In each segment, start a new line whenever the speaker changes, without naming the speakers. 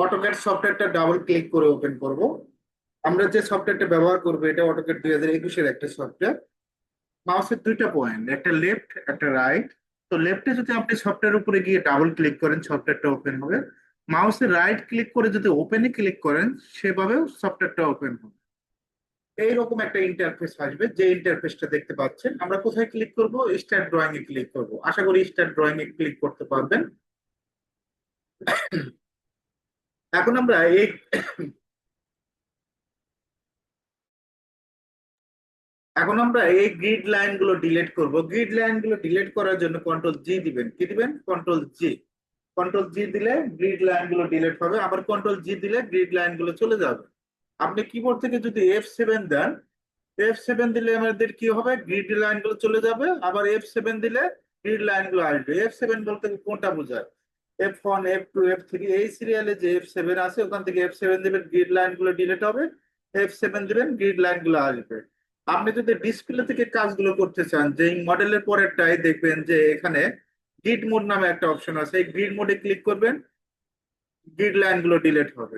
AutoCAD সফটওয়্যারটা double click করে open করব। আমরা যে সফটওয়্যারটা ব্যবহার করবো এটা অটোক্যাড 2021-এর একটা সফটওয়্যার। মাউসের দুইটা পয়েন্ট, একটা লেফট একটা রাইট। তো লেফটে যদি আপনি সফটওয়্যার উপরে গিয়ে ডাবল ক্লিক করেন সফটওয়্যারটা ওপেন হবে। মাউসের রাইট ক্লিক করে যদি ওপেনে ক্লিক করেন সেভাবেও সফটওয়্যারটা ওপেন হবে। এইরকম একটা ইন্টারফেস আসবে, যে ইন্টারফেসটা দেখতে পাচ্ছেন। আমরা কোথায় ক্লিক করব? স্টার্ট ড্রয়িং এ ক্লিক করব। আশা করি স্টার্ট ড্রয়িং এ ক্লিক করতে পারবেন। এখন আমরা এই এখন আমরা এই গ্রিড লাইন গুলো ডিলিট করব। গ্রিড লাইন গুলো ডিলিট করার জন্য কন্ট্রোল জি দিবেন। কি দিবেন? কন্ট্রোল জি। কন্ট্রোল জি দিলে গ্রিড লাইন গুলো ডিলিট হবে, আবার কন্ট্রোল জি দিলে গ্রিড লাইন গুলো চলে যাবে। আপনি কিবোর্ড থেকে যদি F7 দেন, F7 দিলে আমাদের কি হবে? গ্রিড লাইন গুলো চলে যাবে। আবার F7 দিলে গ্রিড লাইন গুলো আসবে। F7 বলতে কোনটা বোঝায়? F1 F2 F3 এই সিরিয়ালে যে F7 আছে ওখান থেকে F7 দিবেন, গ্রিড লাইন গুলো ডিলিট হবে। F7 দিবেন, গ্রিড লাইন গুলো আসবে। আপনি যদি ডিসপ্লে থেকে কাজগুলো করতে চান, যে মডেলের পরেরটাই দেখবেন যে এখানে গ্রিড মোড নামে একটা অপশন আছে, এই গ্রিড মোডে ক্লিক করবেন, গ্রিড লাইন গুলো ডিলিট হবে।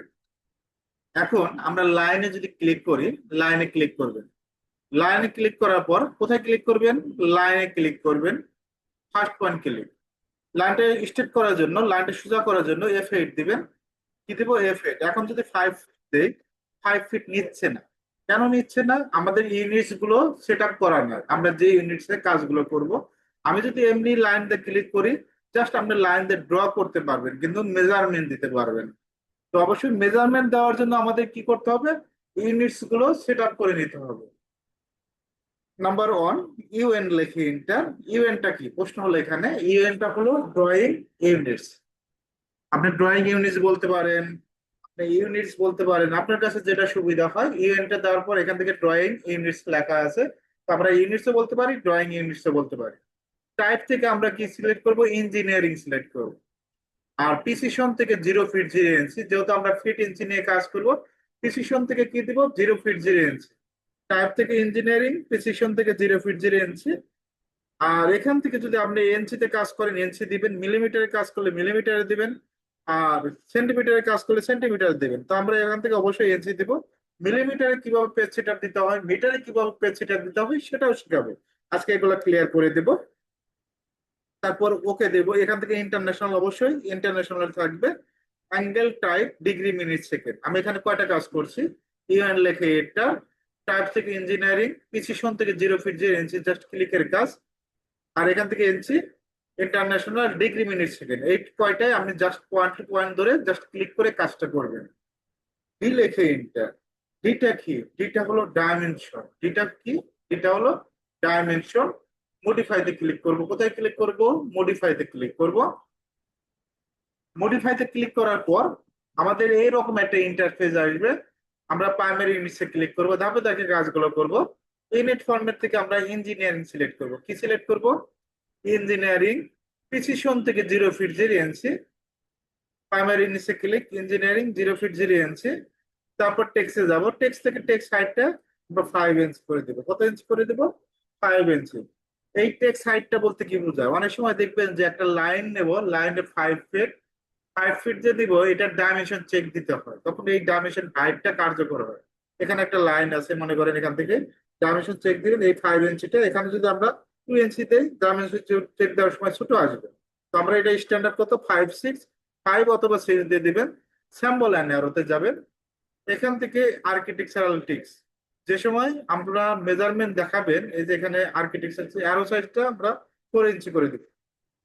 এখন আমরা লাইনে যদি ক্লিক করি, লাইনে ক্লিক করবেন। লাইনে ক্লিক করার পর কোথায় ক্লিক করবেন? লাইনে ক্লিক করবেন, ফার্স্ট পয়েন্ট ক্লিক। লাইনটা স্ট্রেট করার জন্য, লাইনটা সোজা করার জন্য F8 দিবেন। কি দিব? F8। এখন যদি 5 দেই, 5 ফিট নিচ্ছে না। কেন নিচ্ছে না? আমাদের ইউনিটস গুলো সেট আপ করা নয়, আমরা যে ইউনিটস এর কাজগুলো করব। আমি যদি এমনি লাইন দিয়ে ক্লিক করি, জাস্ট আপনি লাইন দিয়ে ড্র করতে পারবেন কিন্তু মেজারমেন্ট দিতে পারবেন। তো অবশ্যই মেজারমেন্ট দেওয়ার জন্য আমাদের কি করতে হবে? ইউনিটস গুলো সেট আপ করে নিতে হবে। নাম্বার 1, ইউএন লেখে ইন্টার। ইউএনটা কি? প্রশ্ন হলো এখানে, ইউএনটা হলো ড্রয়িং ইউনিটস। আপনি ড্রয়িং ইউনিটস বলতে পারেন, আপনি ইউনিটস বলতে পারেন, আপনার কাছে যেটা সুবিধা হয়। ইউএনটা দেওয়ার পর এখান থেকে ড্রয়িং ইউনিটস লেখা আছে, তো আমরা ইউনিটসও বলতে পারি, ড্রয়িং ইউনিটসও বলতে পারি। টাইপ থেকে আমরা কি সিলেক্ট করব? ইঞ্জিনিয়ারিং সিলেক্ট করব। আর প্রিসিশন থেকে 0 ফিট 0 ইঞ্চি, যেহেতু আমরা ফিট ইঞ্চি নিয়ে কাজ করব, প্রিসিশন থেকে কি দিব? 0 ফিট 0 ইঞ্চি। টাইপ থেকে ইঞ্জিনিয়ারিং, প্রিসিশন থেকে 0 ফিট 0 ইঞ্চি। আর এখান থেকে যদি আপনি এনসিতে কাজ করেন এনসি দিবেন, মিলিমিটারে কাজ করলে মিলিমিটারে দিবেন, আর সেন্টিমিটারে কাজ করলে সেন্টিমিটার দিবেন। তো আমরা এখান থেকে অবশ্যই এনসি দিব। মিলিমিটারে কিভাবে পেজ সেটার দিতে হয়, মিটারে কিভাবে পেজ সেটার দিতে হবে সেটাও শিখাবো। আজকে এগুলো ক্লিয়ার করে দেব। তারপর ওকে দেব। এখান থেকে ইন্টারন্যাশনাল, অবশ্যই ইন্টারন্যাশনাল থাকবে। Angle type degree minute second. আমি এখানে কয়টা কাজ করছি? ইউএন লেখে এটা। টাইপ থেকে ইঞ্জিনিয়ারিং, প্রিসিশন থেকে 0 ফিট 0 ইঞ্চি, জাস্ট ক্লিকের কাজ। আর এখান থেকে NC, international degree minute second. এই কয়টায় আপনি জাস্ট পয়েন্ট টু পয়েন্ট ধরে জাস্ট ক্লিক করে কাজটা করবেন। ডি লেখে ইন্টার। ডিটা কি? ডিটা হলো ডাইমেনশন। ডিটা কি? ডিটা হলো ডাইমেনশন। মডিফাইতে ক্লিক করব। কোথায় ক্লিক করব? মডিফাইতে ক্লিক করব। মডিফাইতে ক্লিক করার পর আমাদের এইরকম একটা ইন্টারফেস আসবে। আমরা প্রাইমারি ইউনিটসে ক্লিক করব, ধাপে ধাপে কাজগুলো করব। ইউনিট ফরম্যাট থেকে আমরা ইঞ্জিনিয়ারিং সিলেক্ট করব। কি সিলেক্ট করব? ইঞ্জিনিয়ারিং। প্রিসিশন থেকে 0 ফিট 0 ইঞ্চি। প্রাইমারি ইউনিটসে ক্লিক, ইঞ্জিনিয়ারিং 0 ফিট 0 ইঞ্চি। তারপর টেক্সটে যাব, টেক্সট থেকে টেক্সট হাইটটা আমরা 5 ইঞ্চ করে দেবো। কত ইঞ্চ করে দেবো? 5 ইঞ্চি। এই টেক্সট হাইটটা বলতে কি বোঝায়? অনেক সময় দেখবেন যে একটা লাইন নেব, লাইনে 5 ফিট, 5 ফিট যে দিব এটার ডাইমেনশন চেক দিতে হয়, তখন এই ডাইমেনশন হাইটটা কার্যকর হয়। এখানে একটা লাইন আছে মনে করেন, এখান থেকে ডাইমেনশন চেক দিবেন এই 5 ইঞ্চিটা। এখানে যদি আমরা 2 ইঞ্চি দেই, ডাইমেনশন চেক দেওয়ার সময় ছোট আসবে। তো আমরা এটা স্ট্যান্ডার্ড কত? 5 6 5 অথবা 6 দিয়ে দিবেন। স্যাম্বল অ্যান্ড অ্যারোতে যাবেন। এখান থেকে আর্কিটেকচারাল টিক্স, যে সময় আমরা মেজারমেন্ট দেখাবেন, এই যে এখানে আর্কিটেকচার অ্যারো সাইজটা আমরা 4 ইঞ্চি করে দিব।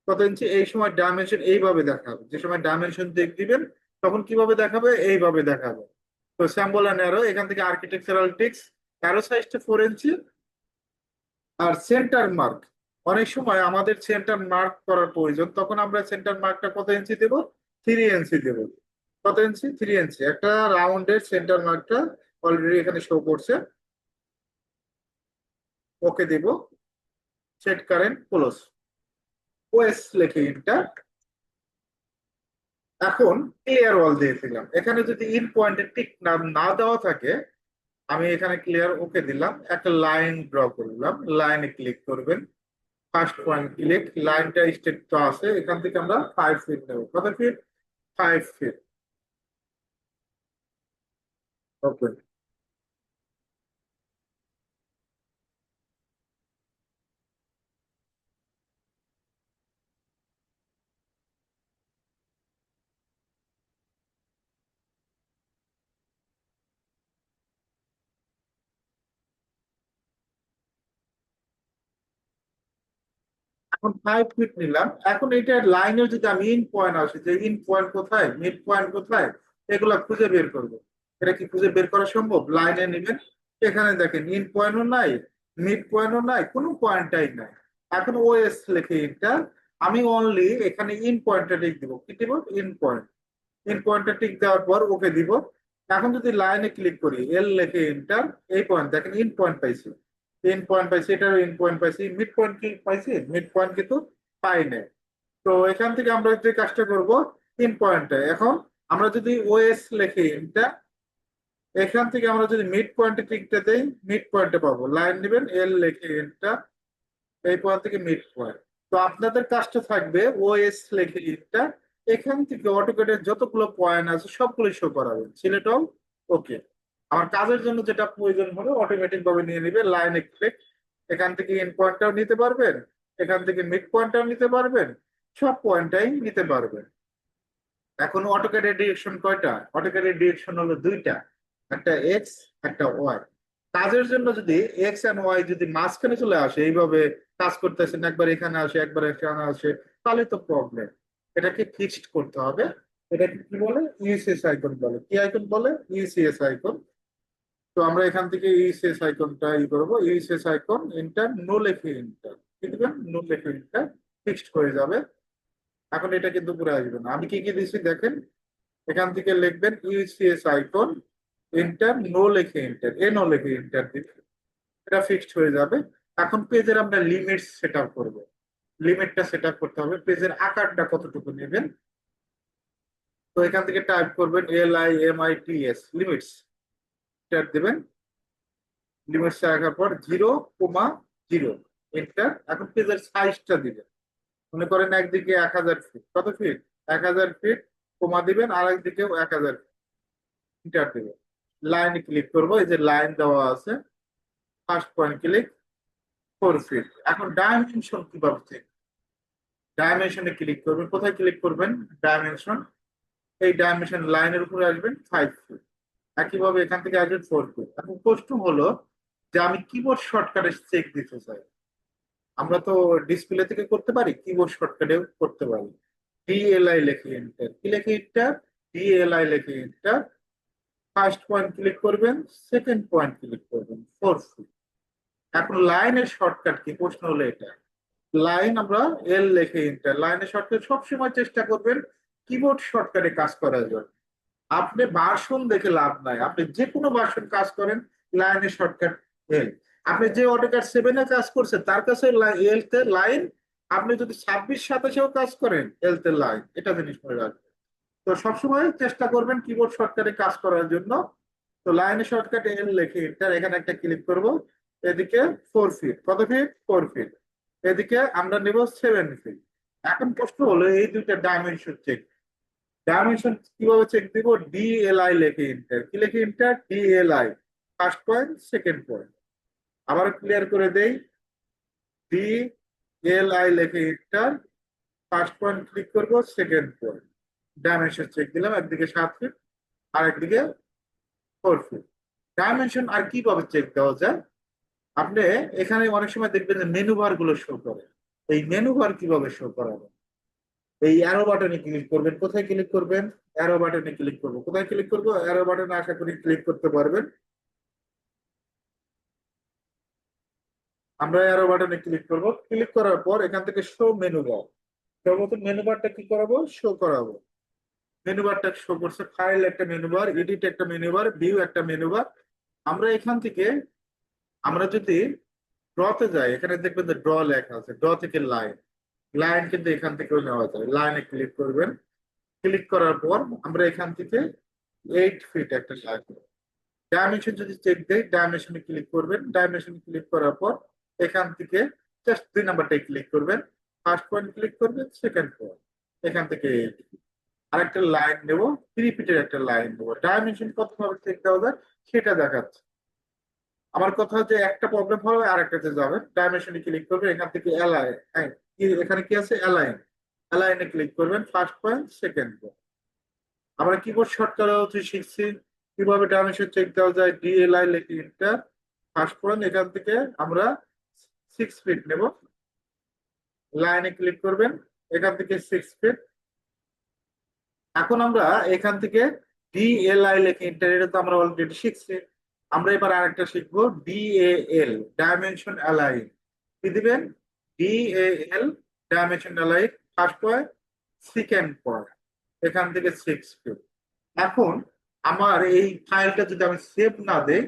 কত ইঞ্চি? এই সময় ডাইমেনশন এইভাবে দেখাবে। যে সময় ডাইমেনশন দিবেন তখন কিভাবে দেখাবে? এইভাবে দেখাবে। তো স্যাম্বল অ্যান্ড অ্যারো, এখান থেকে আর্কিটেকচারাল টিক্স, অ্যারো সাইজটা 4 ইঞ্চি। আর সেন্টার মার্ক, অনেক সময় আমাদের সেন্টার মার্ক করার প্রয়োজন, তখন আমরা সেন্টার মার্কটা কত ইঞ্চি দেব? 3 ইঞ্চি দেব। কত ইঞ্চি? 3 ইঞ্চি। একটা রাউন্ডের সেন্টার মার্কটা অলরেডি এখানে শো করছে। ওকে দেব। Set current close. ওএস লেখে এটা। এখন ক্লিয়ার ওয়াল দিয়ে দিলাম। এখানে যদি ইন পয়েন্টে টিক না না দেওয়া থাকে, আমি এখানে ক্লিয়ার ওকে দিলাম, একটা লাইন ড্র করলাম। লাইনে ক্লিক করবেন, ফার্স্ট পয়েন্ট ক্লিক। লাইনটা স্ট্রেট তো আছে, এখান থেকে আমরা 5 ফিট নেব। কত ফিট? 5 ফিট। ওকে। এখন 5 ফিট নিলাম, এখন এটা লাইনের যদি আমি ইন পয়েন্ট আসে, যে ইন পয়েন্ট কোথায়, মিড পয়েন্ট কোথায়, এগুলা খুঁজে বের করবো। এটা কি খুঁজে বের করা সম্ভব? লাইনে নেবেন, এখানে দেখেন ইন পয়েন্টও নাই, মিড পয়েন্টও নাই, কোনো পয়েন্টটাই নাই। এখন ওএস লিখে এটা আমি অনলি এখানে ইন পয়েন্টটা টিক দিব। কি দিব? In point. ইন পয়েন্টটা টিক দেওয়ার পর ওকে দিব। এখন যদি লাইনে ক্লিক করি, এল লিখে এন্টার, এই পয়েন্ট দেখেন ইন পয়েন্ট পাইছি, ইন পয়েন্ট পাইছি, এটারও ইন পয়েন্ট পাইছি, মিড পয়েন্ট কি পাইছি? মিড পয়েন্ট কিন্তু পাই নাই। তো এখান থেকে আমরা যে কাজটা করব, ইন পয়েন্টটা এখন আমরা যদি ওএস লিখে এটা, এখান থেকে আমরা যদি মিড পয়েন্টে টিকতে দেই, মিড পয়েন্টে পাবো। লাইন নেবেন, এল লিখে এটা, এই পয়েন্ট থেকে মিড পয়েন্ট। তো আপনাদের কাজটা থাকবে ওএস লিখে এটা, এখান থেকে অটোক্যাডের যতগুলো পয়েন্ট আছে সবগুলো শো করাবেন, সিলেক্ট অল। ওকে। আমার কাজের জন্য যেটা প্রয়োজন হবে অটোমেটিক ভাবে নিয়ে নিবে। লাইনে ক্লিক, এখান থেকে এন্ড পয়েন্টটাও নিতে পারবেন, এখান থেকে মিড পয়েন্টটাও নিতে পারবেন, সব পয়েন্টটাই নিতে পারবেন। এখন অটোক্যাডের ডিরেকশন কয়টা? অটোক্যাডের ডিরেকশন হলো দুইটা, একটা এক্স, একটা ওয়াই। কাজের জন্য যদি এক্স এন্ড ওয়াই যদি মাঝখানে চলে আসে, এইভাবে কাজ করতেছেন, একবার এখানে আসে একবার এখানে আসে, তাহলে তো প্রবলেম। এটাকে ফিক্সড করতে হবে। এটাকে কি বলে? ইউসিএস আইকন বলে। কি আইকন বলে? UCS icon. তো আমরা এখান থেকে ইউসিএস আইকনটা ই করবো, ইউসিএস আইকন এন্টার, নো লেখে এন্টার, কি দিবেন? নো লেখে এন্টার, ফিক্সড হয়ে যাবে। এখন এটা কিন্তু পুরো আসবে না। আমি কি কি দিচ্ছি দেখেন, এখান থেকে লিখবেন ইউসিএস আইকন এন্টার, নো লিখে এন্টার, এ নো লিখে এন্টার দিবেন, এটা ফিক্সড হয়ে যাবে। এখন পেজের আমরা লিমিট সেট আপ করবো। লিমিটটা সেট আপ করতে হবে, পেজের আকারটা কতটুকু নেবেন। তো এখান থেকে টাইপ করবেন LIMITS, লিমিটস, এন্টার দিবেন। লিমিটস রাখার পর 0,0 এন্টার। এখন পেজের সাইজটা দিবেন, মনে করেন একদিকে 1000 ফিট, কত ফিট? 1000 ফিট, কমা দিবেন, আর একদিকেও 1000, এন্টার দিবেন। লাইনে ক্লিক করব, এই যে লাইন দেওয়া আছে, ফার্স্ট পয়েন্ট ক্লিক, 4 ফিট। এখন ডাইমেনশন কিভাবে চেক? ডাইমেনশনে ক্লিক করবেন, কোথায় ক্লিক করবেন? ডাইমেনশন, এই ডাইমেনশন লাইনের উপরে আসবেন, 5 ফিট। একইভাবে এখান থেকে আসবেন 4 ফিট। এখন প্রশ্ন হলো যে আমি কিবোর্ড শর্টকাটে চেক দিতে চাই। আমরা তো ডিসপ্লে থেকে করতে পারি, কিবোর্ড শর্টকাটেও করতে পারি। DLI লিখে এন্টার, কি লিখে এন্টার? DLI লিখে এন্টার। ফার্স্ট পয়েন্ট ক্লিক করবেন, সেকেন্ড পয়েন্ট ক্লিক করবেন, 4 ফিট। এখন লাইনের শর্টকাট কি? প্রশ্ন হলো এটা। লাইন আমরা এল লিখে এন্টার, লাইনের শর্টকাট সবসময় চেষ্টা করবেন কিবোর্ড শর্টকাটে কাজ করার জন্য। আপনি ভার্সন দেখে লাভ নাই, আপনি যে কোনো ভার্সন কাজ করেন, লাইনের শর্টকাট এল। আপনি যে অটোক্যাড 7 এ কাজ করছেন তার কাছে এল তে লাইন, আপনি যদি 26-27-এও কাজ করেন, এল তে লাইন, এটা জিনিস মনে রাখবেন। তো সবসময় চেষ্টা করবেন কিবোর্ড শর্টকাটে কাজ করার জন্য। তো লাইনের শর্টকাট এল লিখে এন্টার, এখানে একটা ক্লিক করব। এদিকে 4 ফিট, কত ফিট? 4 ফিট। এদিকে আমরা নেব 7 ফিট। এখন প্রশ্ন হলো এই দুইটা ডাইমেনশন চেক। ডাইমেনশন কিভাবে চেক দিব? DLI লিখে এন্টার, কি লিখে enter? DLI, first point, second point. আবার ক্লিয়ার করে দেই, DLI লিখে এন্টার, ফার্স্ট পয়েন্ট ক্লিক করব, সেকেন্ড পয়েন্ট। ডাইমেনশন চেক দিলাম, একদিকে 7 ফিট, আর একদিকে 4 ফিট। ডাইমেনশন আর কিভাবে চেক দেওয়া যায়? আপনি এখানে অনেক সময় দেখবেন যে মেনু বার গুলো শো করে। এই মেনু বার কিভাবে শো করাবেন? এই অ্যারো বাটনে ক্লিক করবেন, কোথায় ক্লিক করবেন? অ্যারো বাটনে ক্লিক করবো, কোথায় ক্লিক করবো? অ্যারো বাটনে আশা করি ক্লিক করতে পারবেন। আমরা অ্যারো বাটনে ক্লিক করব, ক্লিক করার পর এখান থেকে শো মেনু বার, সর্বপ্রথম মেনু বারটা কি করাবো? শো করাবো। মেনু বারটা শো করছে, ফাইল একটা মেনু বার, এডিট একটা মেনু বার, ভিউ একটা মেনু বার। আমরা এখান থেকে আমরা যদি ড্রতে যাই, এখানে দেখবেন যে ড্র লেখা আছে, ড্র থেকে লাইন, লাইন কিন্তু এখান থেকেও নেওয়া যায়। লাইনে ক্লিক করবেন, ক্লিক করার পর আমরা এখান থেকে 8 ফিট একটা লাইন, ডাইমেনশন যদি চেক দেই, ডাইমেনশনে ক্লিক করবেন, ডাইমেনশনে ক্লিক করার পর এখান থেকে জাস্ট 2 নাম্বারটাই ক্লিক করবেন, ফার্স্ট পয়েন্ট ক্লিক করবেন, সেকেন্ড পয়েন্ট, এখান থেকে 8 feet। আরেকটা লাইন নেব, 3 ফিটের একটা লাইন নেবো, ডাইমেনশন কত ভাবে চেক দেওয়া যায় সেটা দেখাচ্ছে। আমার কথা হচ্ছে একটা প্রবলেম হলো আরেকটাতে যাবে, ডাইমেনশনে ক্লিক করবে, এখান থেকে অ্যালাইন, এখানে কি আছে অ্যালাইন, অ্যালাইনে ক্লিক করবেন, ফার্স্ট পয়েন্ট সেকেন্ড পয়েন্ট। আমরা কিবোর্ড শর্টকাট হচ্ছে শিখছি কিভাবে ডাইমেনশন চেক দেওয়া যায়, ডিএলআই লিখে এন্টার, ফার্স্ট পয়েন্ট, এখান থেকে আমরা 6 ফিট নেব, লাইনে ক্লিক করবেন, এখান থেকে 6 ফিট। এখন আমরা এখান থেকে ডিএলআই লিখে এন্টার, এটা তো আমরা অলরেডি শিখছি। আমরা এবার আরেকটা শিখবো ডিএএল, ডাইমেনশন অ্যালাইন। কি দিবেন, ডিএএল dimension align, first point second point, এখান থেকে 6 ফিট। এখন আমার এই ফাইলটা যদি আমি সেভ না দেই,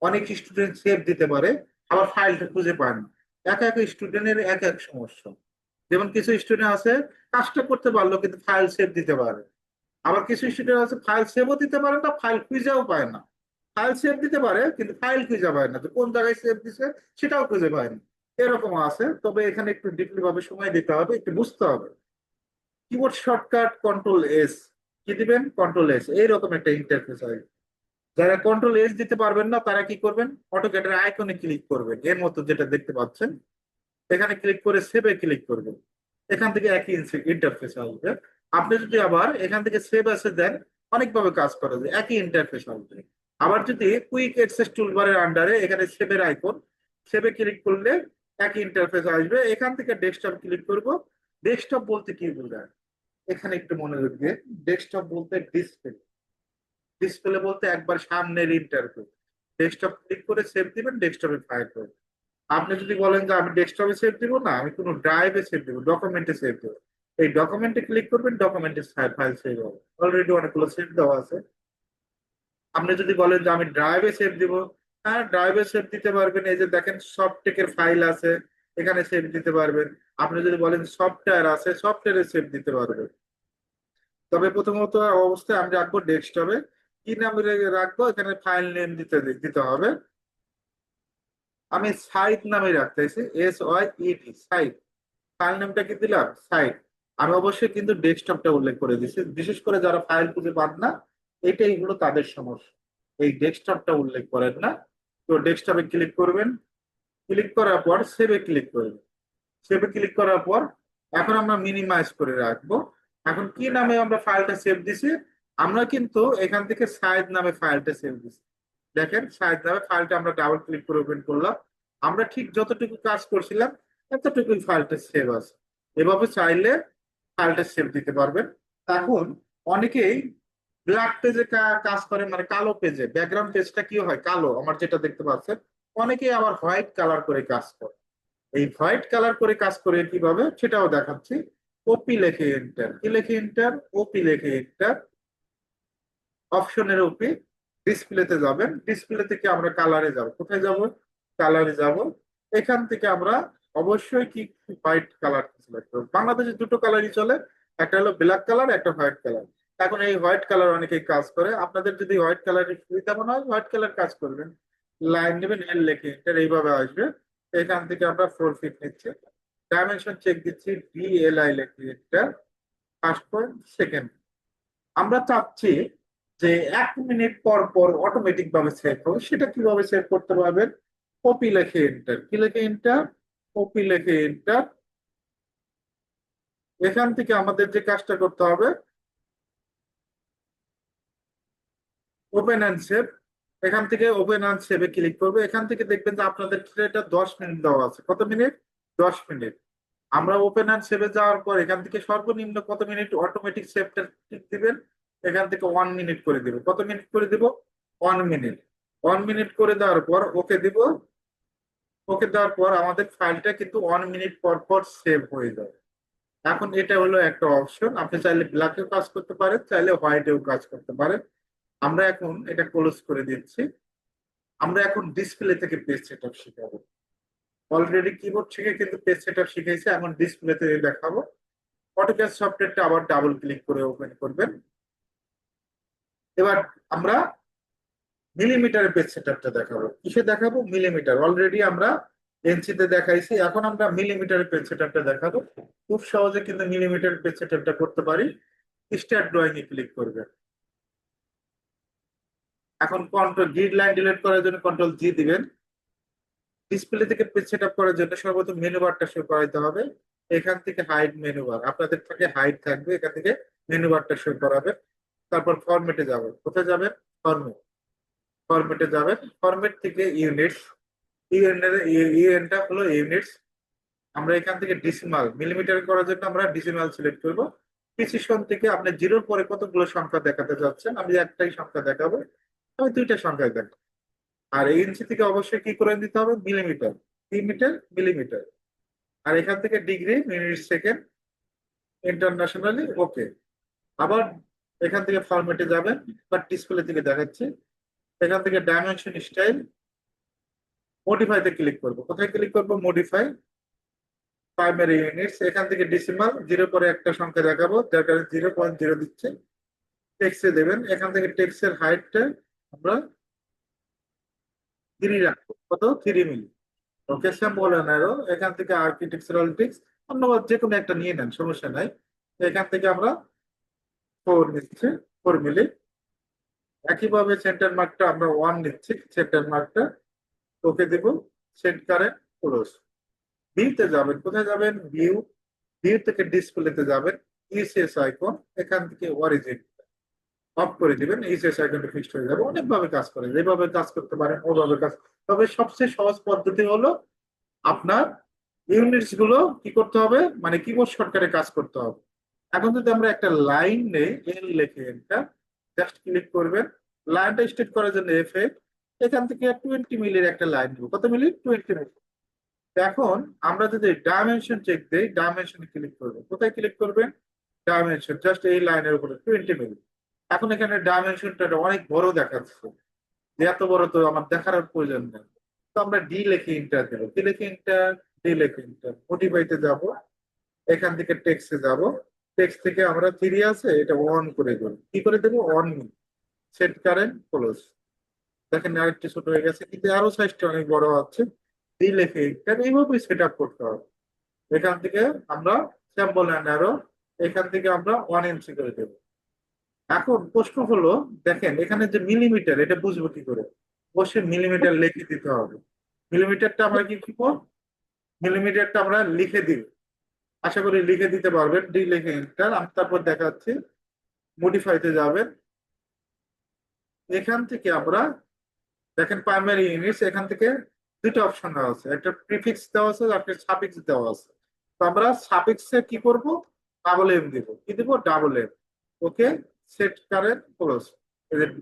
অনেক স্টুডেন্ট সেভ দিতে পারে, আবার ফাইলটা খুঁজে পায় না। এক এক স্টুডেন্টের এক এক সমস্যা। যেমন কিছু স্টুডেন্ট আছে কাজটা করতে পারলো কিন্তু ফাইল সেভ দিতে পারে, আবার কিছু স্টুডেন্ট আছে ফাইল সেভও দিতে পারে না, ফাইল খুঁজেও পায় না। ফাইল সেভ দিতে পারে কিন্তু ফাইল খুঁজে পায় না, যে কোন জায়গায় সেভ দিছে সেটাও খুঁজে পায় না। এরকম আছে, তবে এখানে একটু ডিপলি ভাবে সময় দিতে হবে, একটু বুঝতে হবে। কিবোর্ড শর্টকাট কন্ট্রোল এস, কি দিবেন কন্ট্রোল এস, এইরকম একটা ইন্টারফেস হয়। যারা কন্ট্রোল এস দিতে পারবেন না তারা কি করবেন, অটোক্যাডের আইকনে ক্লিক করবেন, এর মতো যেটা দেখতে পাচ্ছেন, এখানে ক্লিক করে সেভে ক্লিক করবেন, এখান থেকে একই ইন্টারফেস আসবে। আপনি যদি আবার এখান থেকে সেভ অ্যাসে দেন, অনেকভাবে কাজ করা যায়, একই ইন্টারফেস আসবে। আবার যদি কুইক অ্যাক্সেস টুলবারের আন্ডারে এখানে সেভের আইকন, সেভে ক্লিক করলে একই ইন্টারফেস আসবে। এখান থেকে ডেস্কটপ ক্লিক করব। ডেস্কটপ বলতে কি বোঝায়, এখানে একটু মনোযোগ দিয়ে, ডেস্কটপ বলতে ডিসপ্লে, ডিসপ্লে বলতে একবার সামনের ইন্টারফেস। ডেস্কটপ ক্লিক করে সেভ দিবেন, ডেস্কটপে ফাইল করবেন। আপনি যদি বলেন যে আমি ডেস্কটপে সেভ দিব না, আমি কোনো ড্রাইভে সেভ দিব, ডকুমেন্টে সেভ দেবো, এই ডকুমেন্টে ক্লিক করবেন, ডকুমেন্টে ফাইল সেভ হবে, অলরেডি অনেকগুলো সেভ দেওয়া আছে। আপনি যদি বলেন যে আমি ড্রাইভে সেভ দিব, হ্যাঁ ড্রাইভে সেভ দিতে পারবেন, এই যে দেখেন সফটেকের ফাইল আছে, এখানে সেভ দিতে পারবেন। আপনি যদি বলেন সফটওয়্যার আছে, সফটওয়্যারে সেভ দিতে পারবেন। তবে প্রথমত অবস্থায় আমি রাখবো ডেস্কটপে। কি নাম রাখবো, এখানে ফাইল নেম দিতে দিতে হবে। আমি সাইট নামে রাখতেছি, SYET, সাইট। ফাইল নেমটা কি দিলাম সাইট। আমি অবশ্যই কিন্তু ডেস্কটপটা উল্লেখ করে দিচ্ছি, বিশেষ করে যারা ফাইল খুঁজে পান না, এটাই হলো তাদের সমস্যা, এই ডেস্কটপটা উল্লেখ করেন না। তো ডেস্কটপে ক্লিক করবেন, ক্লিক করার পর সেভে ক্লিক করবেন, সেভে ক্লিক করার পর এখন আমরা মিনিমাইজ করে রাখবো। এখন কি নামে আমরা ফাইলটা সেভ দিছি, আমরা কিন্তু এখান থেকে সাইজ নামে ফাইলটা সেভ দিছি। দেখেন সাইজ নামে ফাইলটা আমরা ডাবল ক্লিক করে ওপেন করলাম, আমরা ঠিক যতটুকু কাজ করছিলাম এতটুকুই ফাইলটা সেভ আছে। এভাবে চাইলে ফাইলটা সেভ দিতে পারবেন। এখন অনেকেই ব্ল্যাক পেজে কাজ করে, মানে কালো পেজে, ব্যাকগ্রাউন্ড পেজটা কি হয় কালো, আমার যেটা দেখতে পাচ্ছেন। অনেকেই আবার হোয়াইট কালার করে কাজ করে। এই হোয়াইট কালার করে কাজ করে কিভাবে সেটাও দেখাচ্ছি। ওপি লেখে এন্টার, কি লেখে এন্টার, ওপি লেখে এন্টার, অপশনের ওপি, ডিসপ্লেতে যাবেন, ডিসপ্লে থেকে আমরা কালারে যাব, কোথায় যাব, কালারে যাব। এখান থেকে আমরা অবশ্যই কি হোয়াইট কালার সিলেক্ট করব। বাংলাদেশে দুটো কালারই চলে, একটা হলো ব্ল্যাক কালার, একটা হোয়াইট কালার। এখন এই হোয়াইট কালার অনেকেই কাজ করে, আপনাদের যদি হোয়াইট কালারের সুবিধা মনে হয় হোয়াইট কালার কাজ করবেন। লাইন নেবেন, এল লেখে এন্টার, এইভাবে আসবে। এখান থেকে আমরা 4 ফিট নিচ্ছি, ডাইমেনশন চেক দিচ্ছি, ডিএলআই লেখে এন্টার, ফার্স্ট পয়েন্ট সেকেন্ড। আমরা চাচ্ছি যে 1 মিনিট পর পর অটোমেটিক ভাবে সেভ হবে, সেটা কিভাবে সেভ করতে পারবেন, কপি লেখে এন্টার, কি লেখে এন্টার, কপি লেখে এন্টার। এখান থেকে আমাদের যে কাজটা করতে হবে, ওপেন অ্যান্ড সেভ, এখান থেকে ওপেন অ্যান্ড সেভে ক্লিক করবে। এখান থেকে দেখবেন যে আপনাদের এটা 10 মিনিট দেওয়া আছে, কত মিনিট, 10 মিনিট। আমরা ওপেন অ্যান্ড সেভে যাওয়ার পর এখান থেকে সর্বনিম্ন কত মিনিট অটোমেটিক সেভটা ঠিক দিবেন, এখান থেকে 1 মিনিট করে দিব, কত মিনিট করে দিব, 1 মিনিট। 1 মিনিট করে দেওয়ার পর ওকে দিব, ওকে দেওয়ার পর আমাদের ফাইলটা কিন্তু 1 মিনিট পর পর সেভ হয়ে যাবে। এখন এটা হলো একটা অপশন, আপনি চাইলে ব্ল্যাকেও কাজ করতে পারেন, চাইলে হোয়াইটেও কাজ করতে পারেন। আমরা এখন এটা ক্লোজ করে দিচ্ছি। আমরা এখন ডিসপ্লে থেকে পেজ সেটআপ শিখাবো। অলরেডি কিবোর্ড থেকে কিন্তু পেজ সেটআপ শিখেছি, এখন ডিসপ্লেতে দেখাবো। অটোক্যাড সফটওয়্যারটা আবার ডাবল ক্লিক করে ওপেন করবেন। এবার আমরা মিলিমিটারের পেজ সেটআপটা দেখাবো, কিসে দেখাবো, মিলিমিটার। অলরেডি আমরা ইঞ্চিতে দেখাইছি, এখন আমরা মিলিমিটারের পেজ সেটআপটা দেখাবো। খুব সহজে কিন্তু মিলিমিটারের পেজ সেটআপটা করতে পারি। স্টার্ট ড্রয়িং এ ক্লিক করবেন। এখন কন্ট্রোল গ্রিড লাইন ডিলিট করার জন্য কন্ট্রোল জি দিবেন। ডিসপ্লে থেকে পেজ সেট আপ করার জন্য সর্বপ্রথম মেনু বারটা শো করাইতে হবে। এখান থেকে হাইড মেনু বার, আপনাদের থাকে হাইড থাকবে, এখান থেকে মেনু বারটা শো করাবে। তারপর ফরম্যাটে যাবেন, কোথায় যাবেন? ফরম্যাট, ফরম্যাটে যাবেন, ফরম্যাট থেকে ইউনিটস, ইউএনটা হলো ইউনিটস। আমরা এখান থেকে ডিসিমাল মিলিমিটার করার জন্য আমরা ডিসিমাল সিলেক্ট করব। প্রিসিশন থেকে আপনি জিরোর পরে কতগুলো সংখ্যা দেখাতে যাচ্ছেন, আমি একটাই সংখ্যা দেখাবো, আমি দুইটা সংখ্যা দেখাবো। আর ইঞ্চি থেকে অবশ্যই কি করে দিতে হবে? Millimetre, metre millimetre. আর এখান থেকে ডিগ্রি, মিনিট, সেকেন্ড, ইন্টারন্যাশনালি, ওকে। আবার এখান থেকে ফরম্যাটে যাবেন, বা ডিসপ্লে থেকে দেখাচ্ছি, এখান থেকে ডাইমেনশন স্টাইল, মডিফাইতে ক্লিক করব। কোথায় ক্লিক করব? মডিফাই, প্রাইমারি ইউনিটস, এখান থেকে ডিসিমাল, জিরো পরে একটা সংখ্যা দেখাবো, যার কারণে 0.0 দিচ্ছে। টেক্সটে দেবেন, এখান থেকে টেক্সটের হাইটটা আমরা 3 রাখবো, কত? 3 মিলি। ওকে, স্যাম্পল অ্যারো, এখান থেকে আর্কিটেকচারাল টিক্স, অন্যবার যে কোনো একটা নিয়ে নেন, সমস্যা নাই। এখান থেকে আমরা 4 নিচ্ছি, 4 মিলি। একইভাবে সেন্টার মার্কটা আমরা 1 নিচ্ছি, সেন্টার মার্কটা ওকে দেব। Set current close. ভিউতে যাবেন, কোথায় যাবেন? ভিউ, ভিউ থেকে ডিসপ্লেতে যাবেন, ইসিএস আইকন, এখান থেকে অরিজিন অফ করে দিবেন, ইসিএস আইকনটা ফিক্সড হয়ে যাবে। অনেকভাবে কাজ করে, যেভাবে কাজ করতে পারেন ওভাবে কাজ। তবে সবচেয়ে সহজ পদ্ধতি হলো আপনার ইউনিটস গুলো কি করতে হবে, মানে কিবোর্ড শর্টকাটে কাজ করতে হবে। এখন যদি আমরা একটা লাইন নেই, এল লিখে এটা জাস্ট ক্লিক করবেন, লাইনটা স্টেট করার জন্য এফ, এখান থেকে 20 মিলির একটা লাইন নেব। কত মিলি? 20 মিলি। এখন আমরা যদি ডাইমেনশন চেক দেই, ডাইমেনশনে ক্লিক করবেন, কোথায় ক্লিক করবেন? ডাইমেনশন, জাস্ট এই লাইনের উপরে 20 মিলি। এখন এখানে ডাইমেনশনটা অনেক বড় দেখাচ্ছে, যে এত বড় তো আমার দেখার আর প্রয়োজন নেই। তো আমরা ডি লিখে ইন্টার দেবো, কি লিখে ইন্টার? ডি লিখে ইন্টার। মডিফাইতে যাব, এখান থেকে টেক্সটে যাব, টেক্সট থেকে আমরা 3 আছে, এটা অন করে দেবো। কি করে দেবো? অন। Set current close. দেখেন আরেকটু ছোট হয়ে গেছে, কিন্তু আরো সাইজটা অনেক বড় হচ্ছে। ডি লিখে ইন্টার, এইভাবে সেট আপ করতে হবে। এখান থেকে আমরা স্যাম্পল অ্যান্ড অ্যারো, এখান থেকে আমরা 1 ইঞ্চি করে দেবো। এখন প্রশ্ন হলো, দেখেন এখানে যে মিলিমিটার, এটা বুঝবো কি করে? অবশ্যই মিলিমিটার লিখে দিতে হবে। মিলিমিটারটা আমরা কি করব? মিলিমিটারটা আমরা লিখে দিব। আশা করি লিখে দিতে পারবেন। ডি লিখে এন্টার, আমি তারপর দেখাচ্ছি। মডিফাইতে যাবেন, এখান থেকে আমরা দেখেন প্রাইমারি ইউনিটস, এখান থেকে দুটো অপশন দেওয়া আছে, একটা প্রিফিক্স দেওয়া আছে, একটা সাফিক্স দেওয়া আছে। তো আমরা সাফিক্সে কি করব? ডাবল এম দিব। কি দিব? Double M. Okay, set current close.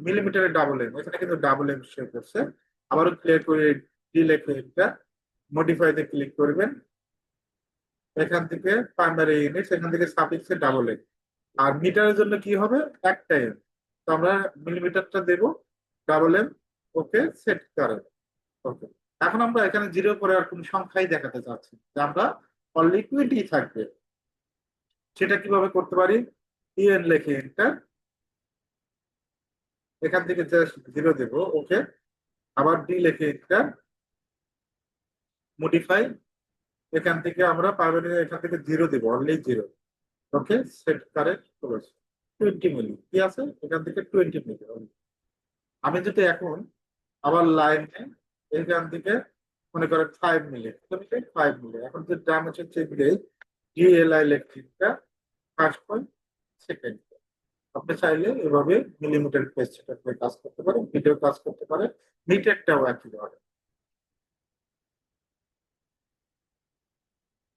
মিলিমিটারে ডাবল এম, এখানে কিন্তু ডাবল এম শো করছে। আবারও ক্লিয়ার করে ডি লিখে এটা মডিফাইতে ক্লিক করবেন, এখান থেকে প্রাইমারি ইউনিটস, এখান থেকে সাফিক্সে ডাবল এম। আর মিটারের জন্য কি হবে? একটা এম। তো আমরা মিলিমিটারটা দেব, double M. Okay, set current. ওকে। এখন আমরা এখানে জিরো করে আর কোনো সংখ্যাই দেখাতে চাচ্ছি, যে আমরা অনলি 20 থাকবে। সেটা কিভাবে করতে পারি? ইউএন লিখে এন্টার, এখান থেকে জাস্ট জিরো দেবো। ওকে, আবার ডি লিখে এন্টার, মডিফাই, এখান থেকে আমরা পাবেন, এখান থেকে জিরো দেবো, অনলি জিরো। ওকে, সেট কারেন্ট ক্লোজ। 20 মিলি কি আছে? এখান থেকে 20 মিলি। আমি যদি এখন আবার লাইনে এখান থেকে মনে করেন 5 মিলি, 5 মিলি, এখন যে ডাইমেনশন চেক দেই, ডিএলআই লেখচিত্রা 5.2 সেকেন্ড। আপনি চাইলে এভাবে মিলিমিটার পেজ সেট কাজ করতে পারেন, ভিডিও কাজ করতে পারেন, মিটারটাও একইভাবে।